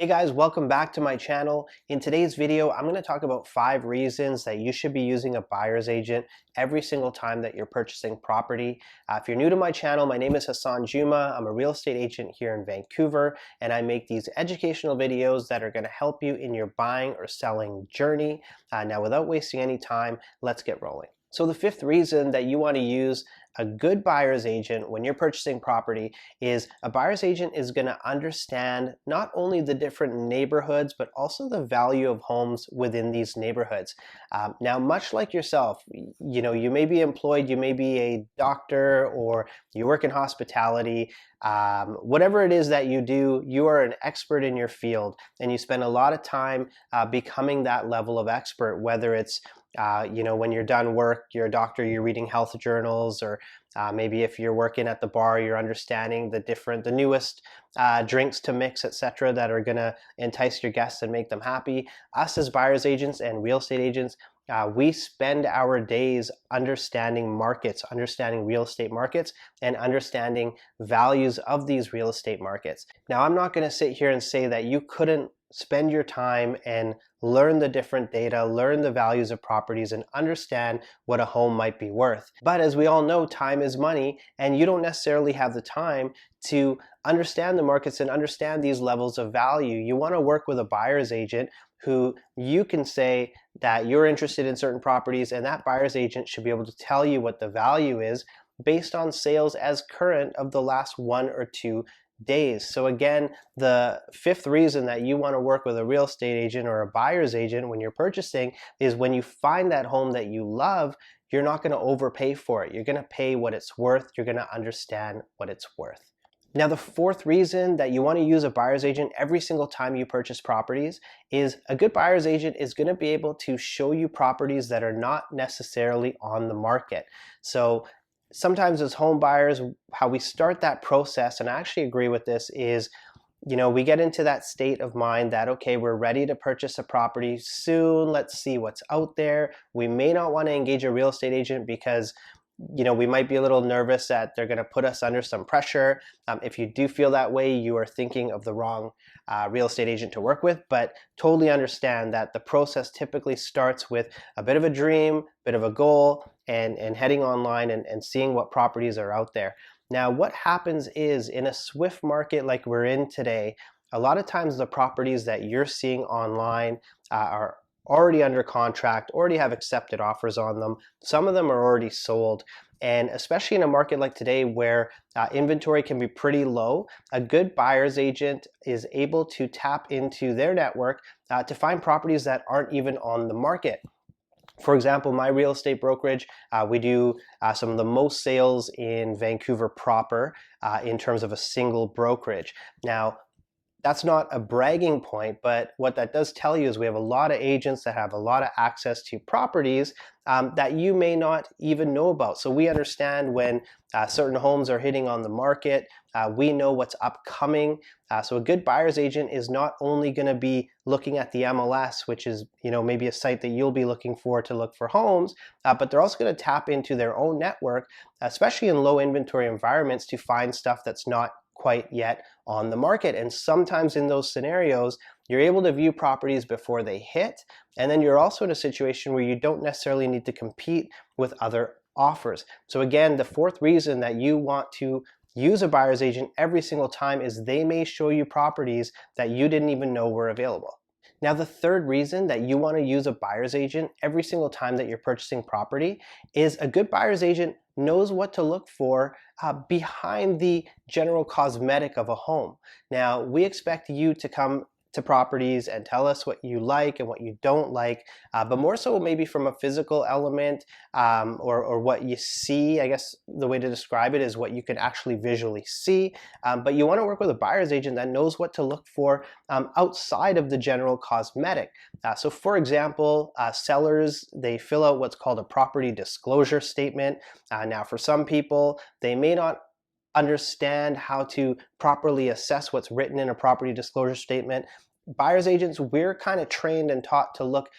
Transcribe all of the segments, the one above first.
Hey guys, welcome back to my channel. In today's video, I'm going to talk about 5 reasons that you should be using a buyer's agent every single time that you're purchasing property. If you're new to my channel, my name is Hasan Juma. I'm a real estate agent here in Vancouver, and I make these educational videos that are going to help you in your buying or selling journey. Now, without wasting any time, let's get rolling. So the 5th reason that you want to use a good buyer's agent when you're purchasing property is a buyer's agent is going to understand not only the different neighborhoods, but also the value of homes within these neighborhoods. Now, much like yourself, you may be employed, you may be a doctor, or you work in hospitality. Whatever it is that you do, you are an expert in your field, and you spend a lot of time becoming that level of expert, whether it's when you're done work, you're a doctor, you're reading health journals, or maybe if you're working at the bar, you're understanding the newest drinks to mix, etc., that are going to entice your guests and make them happy. Us as buyers agents and real estate agents, we spend our days understanding markets, understanding real estate markets, and understanding values of these real estate markets. Now, I'm not going to sit here and say that you couldn't spend your time and learn the different data, learn the values of properties, and understand what a home might be worth. But as we all know, time is money, and you don't necessarily have the time to understand the markets and understand these levels of value. You want to work with a buyer's agent who you can say that you're interested in certain properties, and that buyer's agent should be able to tell you what the value is based on sales as current of the last 1 or 2 days. So again, the 5th reason that you want to work with a real estate agent or a buyer's agent when you're purchasing is when you find that home that you love, you're not going to overpay for it. You're going to pay what it's worth. You're going to understand what it's worth. Now, the 4th reason that you want to use a buyer's agent every single time you purchase properties is a good buyer's agent is going to be able to show you properties that are not necessarily on the market. So sometimes as home buyers, how we start that process, and I actually agree with this, is we get into that state of mind that, okay, we're ready to purchase a property soon. Let's see what's out there. We may not want to engage a real estate agent because we might be a little nervous that they're going to put us under some pressure. If you do feel that way, you are thinking of the wrong real estate agent to work with, but totally understand that the process typically starts with a bit of a dream, bit of a goal, and heading online and seeing what properties are out there. Now, what happens is in a swift market like we're in today, a lot of times the properties that you're seeing online are already under contract, already have accepted offers on them. Some of them are already sold. And especially in a market like today where inventory can be pretty low, a good buyer's agent is able to tap into their network to find properties that aren't even on the market. For example, my real estate brokerage, we do some of the most sales in Vancouver proper in terms of a single brokerage. Now, that's not a bragging point, but what that does tell you is we have a lot of agents that have a lot of access to properties that you may not even know about. So we understand when certain homes are hitting on the market. We know what's upcoming. So a good buyer's agent is not only going to be looking at the MLS, which is maybe a site that you'll be looking for to look for homes, but they're also going to tap into their own network, especially in low inventory environments, to find stuff that's not quite yet on the market. And sometimes in those scenarios, you're able to view properties before they hit, and then you're also in a situation where you don't necessarily need to compete with other offers. So again, the 4th reason that you want to use a buyer's agent every single time is they may show you properties that you didn't even know were available. Now, the 3rd reason that you want to use a buyer's agent every single time that you're purchasing property is a good buyer's agent knows what to look for behind the general cosmetic of a home. Now, we expect you to come to properties and tell us what you like and what you don't like, but more so maybe from a physical element or what you see. I guess the way to describe it is what you can actually visually see, but you want to work with a buyer's agent that knows what to look for outside of the general cosmetic. So for example, sellers, they fill out what's called a property disclosure statement. Now for some people, they may not understand how to properly assess what's written in a property disclosure statement. Buyer's agents, we're kind of trained and taught to look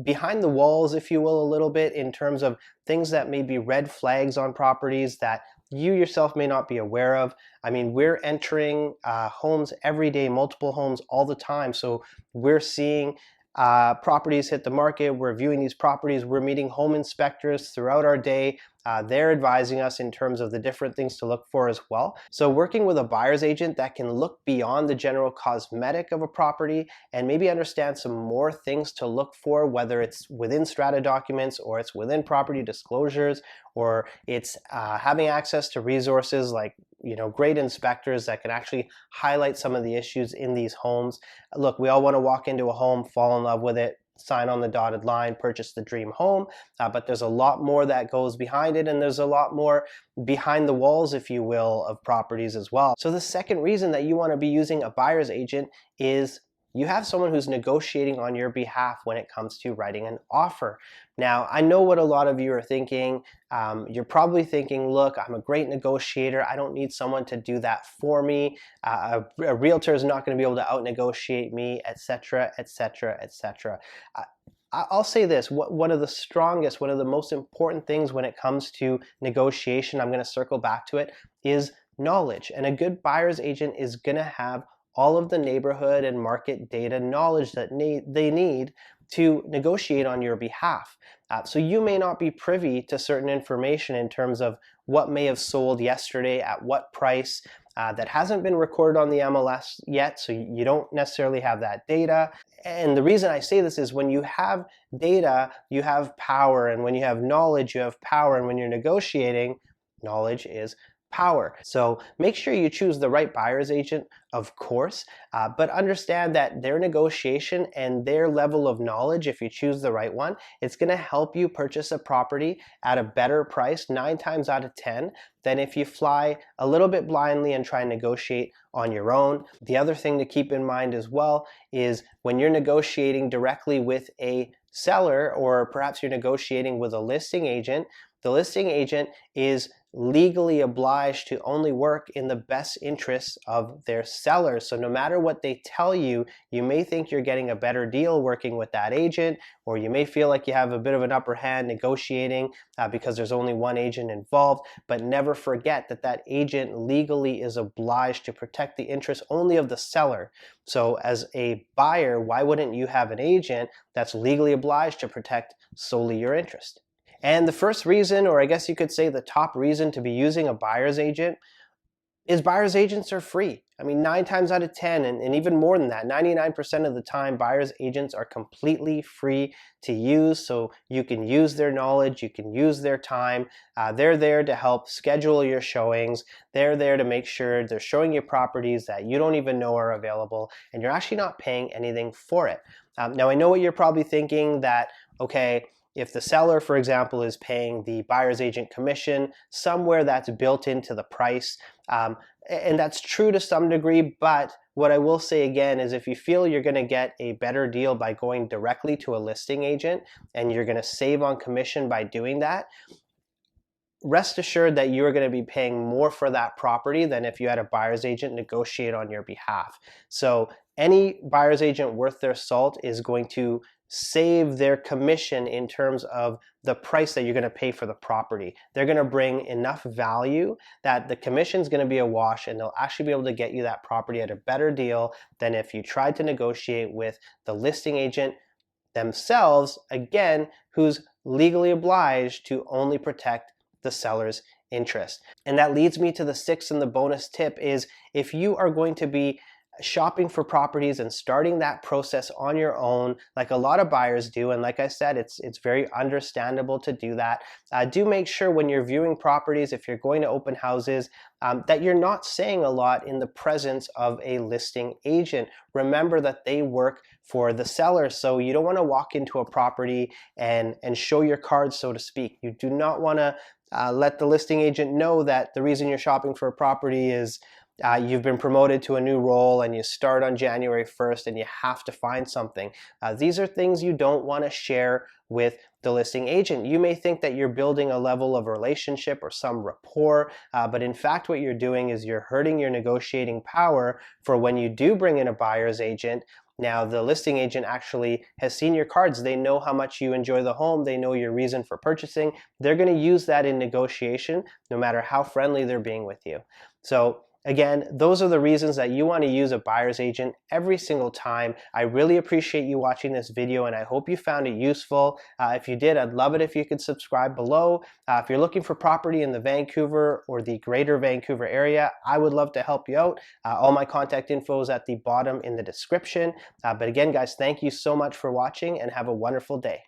behind the walls, if you will, a little bit in terms of things that may be red flags on properties that you yourself may not be aware of. I mean, we're entering homes every day, multiple homes all the time. So we're seeing properties hit the market, we're viewing these properties, we're meeting home inspectors throughout our day. They're advising us in terms of the different things to look for as well. So working with a buyer's agent that can look beyond the general cosmetic of a property and maybe understand some more things to look for, whether it's within strata documents or it's within property disclosures, or it's having access to resources like great inspectors that can actually highlight some of the issues in these homes. Look, we all want to walk into a home, fall in love with it, sign on the dotted line, purchase the dream home, but there's a lot more that goes behind it, and there's a lot more behind the walls, if you will, of properties as well. So the second reason that you want to be using a buyer's agent is you have someone who's negotiating on your behalf when it comes to writing an offer. Now, I know what a lot of you are thinking. You're probably thinking, look, I'm a great negotiator. I don't need someone to do that for me. A realtor is not going to be able to out-negotiate me, etc., etc., etc. I'll say this, one of the most important things when it comes to negotiation, I'm going to circle back to it, is knowledge. And a good buyer's agent is going to have all of the neighborhood and market data knowledge that they need to negotiate on your behalf. So you may not be privy to certain information in terms of what may have sold yesterday at what price. That hasn't been recorded on the MLS yet, so you don't necessarily have that data. And the reason I say this is when you have data, you have power, and when you have knowledge, you have power, and when you're negotiating, knowledge is power. So make sure you choose the right buyer's agent, of course, but understand that their negotiation and their level of knowledge, if you choose the right one, it's going to help you purchase a property at a better price 9 times out of 10 than if you fly a little bit blindly and try and negotiate on your own. The other thing to keep in mind as well is when you're negotiating directly with a seller, or perhaps you're negotiating with a listing agent, the listing agent is legally obliged to only work in the best interests of their seller. So no matter what they tell you, you may think you're getting a better deal working with that agent, or you may feel like you have a bit of an upper hand negotiating because there's only one agent involved, but never forget that that agent legally is obliged to protect the interests only of the seller. So as a buyer, why wouldn't you have an agent that's legally obliged to protect solely your interest? And the first reason, or I guess you could say the top reason to be using a buyer's agent, is buyer's agents are free. I mean, 9 times out of 10, and even more than that, 99% of the time, buyer's agents are completely free to use. So you can use their knowledge, you can use their time. They're there to help schedule your showings. They're there to make sure they're showing you properties that you don't even know are available, and you're actually not paying anything for it. Now, I know what you're probably thinking, that, okay, if the seller, for example, is paying the buyer's agent commission, somewhere that's built into the price. And that's true to some degree, but what I will say again is if you feel you're going to get a better deal by going directly to a listing agent and you're going to save on commission by doing that, rest assured that you're going to be paying more for that property than if you had a buyer's agent negotiate on your behalf. So any buyer's agent worth their salt is going to save their commission in terms of the price that you're going to pay for the property. They're going to bring enough value that the commission is going to be a wash, and they'll actually be able to get you that property at a better deal than if you tried to negotiate with the listing agent themselves, again, who's legally obliged to only protect the seller's interest. And that leads me to the sixth and the bonus tip is, if you are going to be shopping for properties and starting that process on your own, like a lot of buyers do, and like I said, it's very understandable to do that. Do make sure when you're viewing properties, if you're going to open houses, that you're not saying a lot in the presence of a listing agent. Remember that they work for the seller, so you don't want to walk into a property and show your cards, so to speak. You do not want to let the listing agent know that the reason you're shopping for a property is you've been promoted to a new role and you start on January 1st and you have to find something. These are things you don't want to share with the listing agent. You may think that you're building a level of relationship or some rapport, but in fact what you're doing is you're hurting your negotiating power for when you do bring in a buyer's agent. Now, the listing agent actually has seen your cards. They know how much you enjoy the home. They know your reason for purchasing. They're going to use that in negotiation, no matter how friendly they're being with you. So again, those are the reasons that you want to use a buyer's agent every single time. I really appreciate you watching this video and I hope you found it useful. If you did, I'd love it if you could subscribe below. If you're looking for property in the Vancouver or the greater Vancouver area, I would love to help you out. All my contact info is at the bottom in the description. But again, guys, thank you so much for watching and have a wonderful day.